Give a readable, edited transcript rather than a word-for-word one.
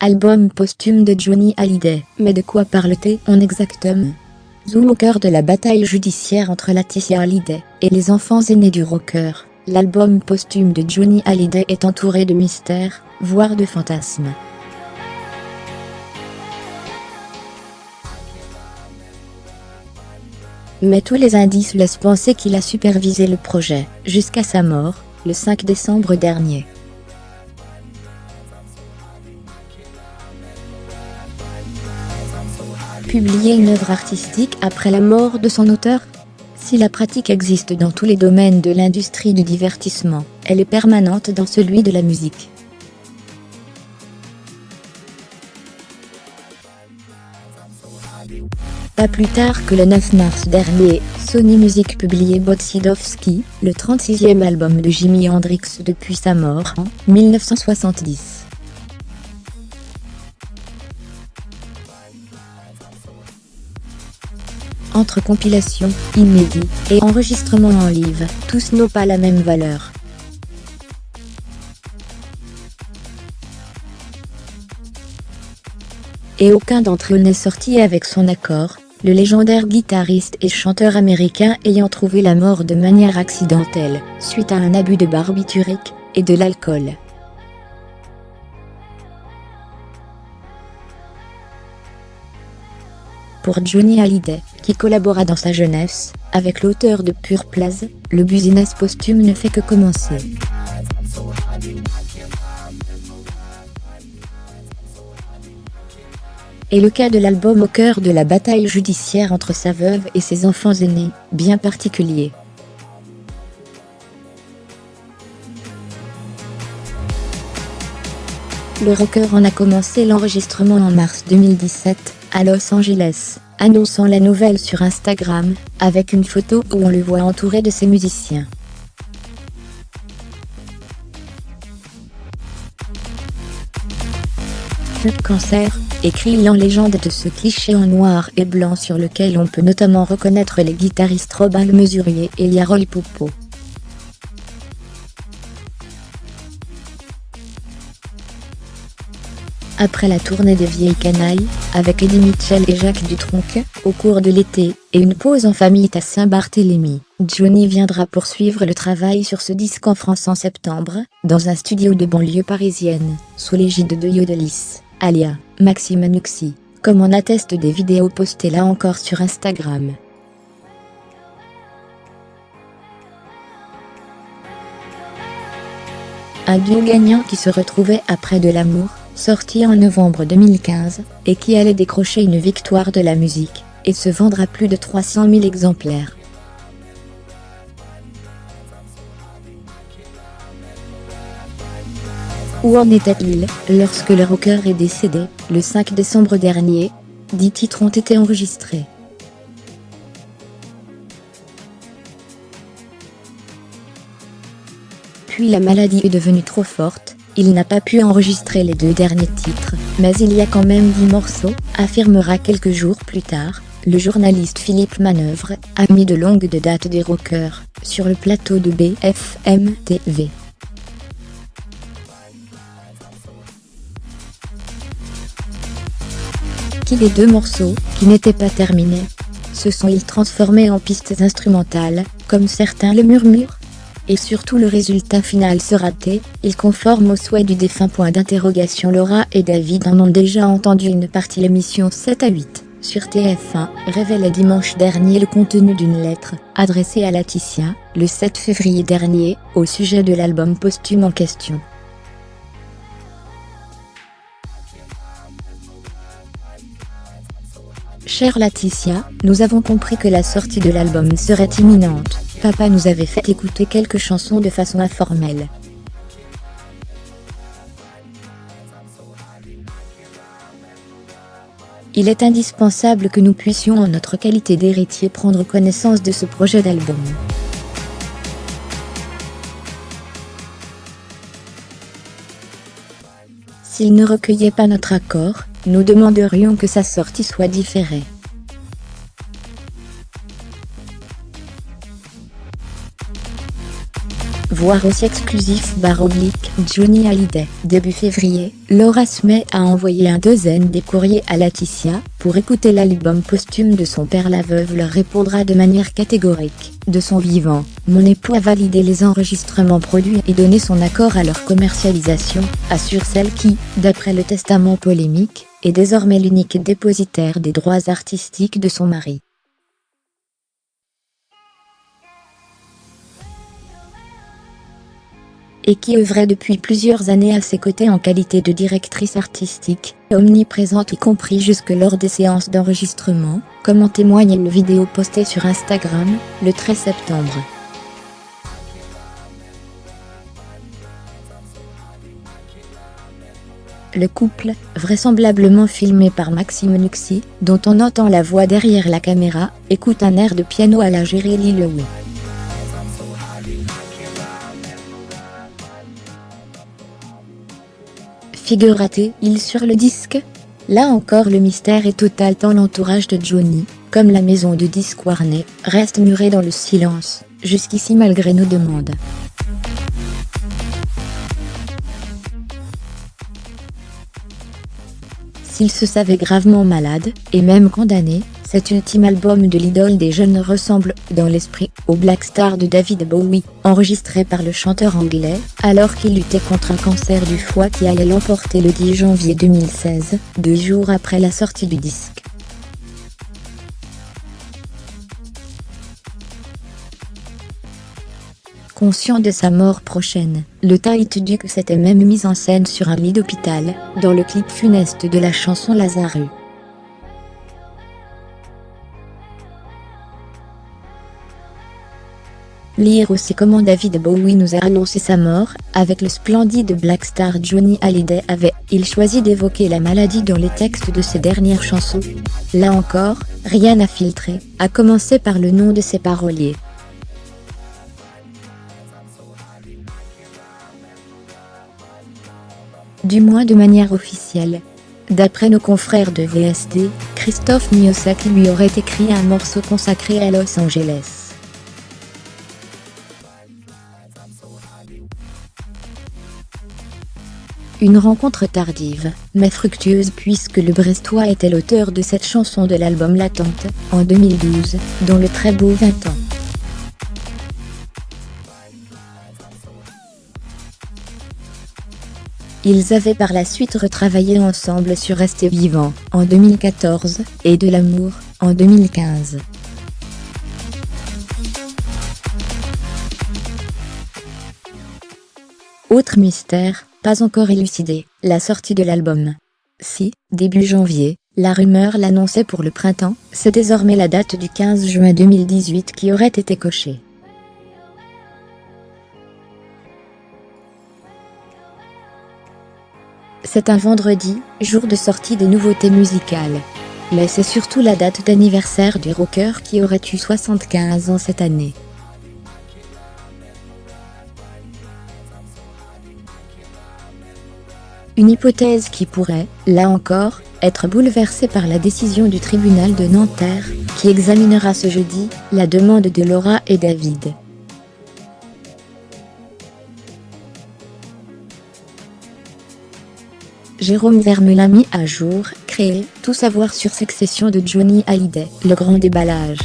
album posthume de Johnny Hallyday. Mais de quoi parle-t-on exactement? Zoom au cœur de la bataille judiciaire entre Laetitia Hallyday et les enfants aînés du rocker. L'album posthume de Johnny Hallyday est entouré de mystères, voire de fantasmes. Mais tous les indices laissent penser qu'il a supervisé le projet, jusqu'à sa mort, le 5 décembre dernier. Publier une œuvre artistique après la mort de son auteur? Si la pratique existe dans tous les domaines de l'industrie du divertissement, elle est permanente dans celui de la musique. Pas plus tard que le 9 mars dernier, Sony Music publiait Bodzidowski, le 36e album de Jimi Hendrix depuis sa mort en 1970. Entre compilation, inédit, et enregistrement en live, tous n'ont pas la même valeur. Et aucun d'entre eux n'est sorti avec son accord, le légendaire guitariste et chanteur américain ayant trouvé la mort de manière accidentelle, suite à un abus de barbiturique et de l'alcool. Pour Johnny Hallyday, qui collabora dans sa jeunesse avec l'auteur de Pure Plaze, le business posthume ne fait que commencer. Et le cas de l'album au cœur de la bataille judiciaire entre sa veuve et ses enfants aînés, bien particulier. Le rocker en a commencé l'enregistrement en mars 2017, à Los Angeles, annonçant la nouvelle sur Instagram, avec une photo où on le voit entouré de ses musiciens. Cancer, écrit en légende de ce cliché en noir et blanc sur lequel on peut notamment reconnaître les guitaristes Robin le Mesurier et Yarol Popo. Après la tournée des Vieilles Canailles, avec Eddie Mitchell et Jacques Dutronc, au cours de l'été, et une pause en famille à Saint-Barthélemy, Johnny viendra poursuivre le travail sur ce disque en France en septembre, dans un studio de banlieue parisienne, sous l'égide de Yodelis, alias Maxime Nuxi, comme en attestent des vidéos postées là encore sur Instagram. Un duo gagnant qui se retrouvait après De l'amour, sorti en novembre 2015, et qui allait décrocher une victoire de la musique, et se vendre à plus de 300 000 exemplaires. Où en était-il lorsque le rocker est décédé, le 5 décembre dernier? 10 titres ont été enregistrés. Puis la maladie est devenue trop forte, il n'a pas pu enregistrer les 2 derniers titres, mais il y a quand même 10 morceaux, affirmera quelques jours plus tard, le journaliste Philippe Manœuvre, ami de longue date des rockers, sur le plateau de BFM TV. Les 2 morceaux, qui n'étaient pas terminés, se sont-ils transformés en pistes instrumentales, comme certains le murmurent? Et surtout le résultat final sera raté, il conforme au souhait du défunt ? Laura et David en ont déjà entendu une partie. L'émission 7 à 8, sur TF1, révélait dimanche dernier le contenu d'une lettre, adressée à Laetitia, le 7 février dernier, au sujet de l'album posthume en question. Chère Laetitia, nous avons compris que la sortie de l'album serait imminente. Papa nous avait fait écouter quelques chansons de façon informelle. Il est indispensable que nous puissions en notre qualité d'héritier prendre connaissance de ce projet d'album. S'il ne recueillait pas notre accord, nous demanderions que sa sortie soit différée. Voir aussi exclusif / Johnny Hallyday. Début février, Laura se met à envoyer un douzaine des courriers à Laetitia pour écouter l'album posthume de son père. La veuve leur répondra de manière catégorique. De son vivant, mon époux a validé les enregistrements produits et donné son accord à leur commercialisation, assure celle qui, d'après le testament polémique, est désormais l'unique dépositaire des droits artistiques de son mari. Et qui œuvrait depuis plusieurs années à ses côtés en qualité de directrice artistique, omniprésente y compris jusque lors des séances d'enregistrement, comme en témoigne une vidéo postée sur Instagram, le 13 septembre. Le couple, vraisemblablement filmé par Maxime Nuxi, dont on entend la voix derrière la caméra, écoute un air de piano à la Jerry Lee Lewis. Figurate-il sur le disque? Là encore le mystère est total tant l'entourage de Johnny, comme la maison de disques Warner, reste muré dans le silence, jusqu'ici malgré nos demandes. S'il se savait gravement malade, et même condamné, cet ultime album de l'idole des jeunes ressemble, dans l'esprit, au Black Star de David Bowie, enregistré par le chanteur anglais, alors qu'il luttait contre un cancer du foie qui allait l'emporter le 10 janvier 2016, 2 jours après la sortie du disque. Conscient de sa mort prochaine, le Tight Duke s'était même mis en scène sur un lit d'hôpital, dans le clip funeste de la chanson Lazarus. Lire aussi comment David Bowie nous a annoncé sa mort, avec le splendide Black Star Johnny Hallyday avait-il choisi d'évoquer la maladie dans les textes de ses dernières chansons. Là encore, rien n'a filtré, à commencer par le nom de ses paroliers. Du moins de manière officielle. D'après nos confrères de VSD, Christophe Miyosaki lui aurait écrit un morceau consacré à Los Angeles. Une rencontre tardive, mais fructueuse puisque le Brestois était l'auteur de cette chanson de l'album Latente, en 2012, dont le très beau 20 ans. Ils avaient par la suite retravaillé ensemble sur Rester vivant, en 2014, et De l'amour, en 2015. Autre mystère, pas encore élucidé, la sortie de l'album. Si, début janvier, la rumeur l'annonçait pour le printemps, c'est désormais la date du 15 juin 2018 qui aurait été cochée. C'est un vendredi, jour de sortie des nouveautés musicales. Mais c'est surtout la date d'anniversaire du rocker qui aurait eu 75 ans cette année. Une hypothèse qui pourrait, là encore, être bouleversée par la décision du tribunal de Nanterre, qui examinera ce jeudi la demande de Laura et David. Jérôme Vermeulen mis à jour, créé, tout savoir sur succession de Johnny Hallyday, le grand déballage.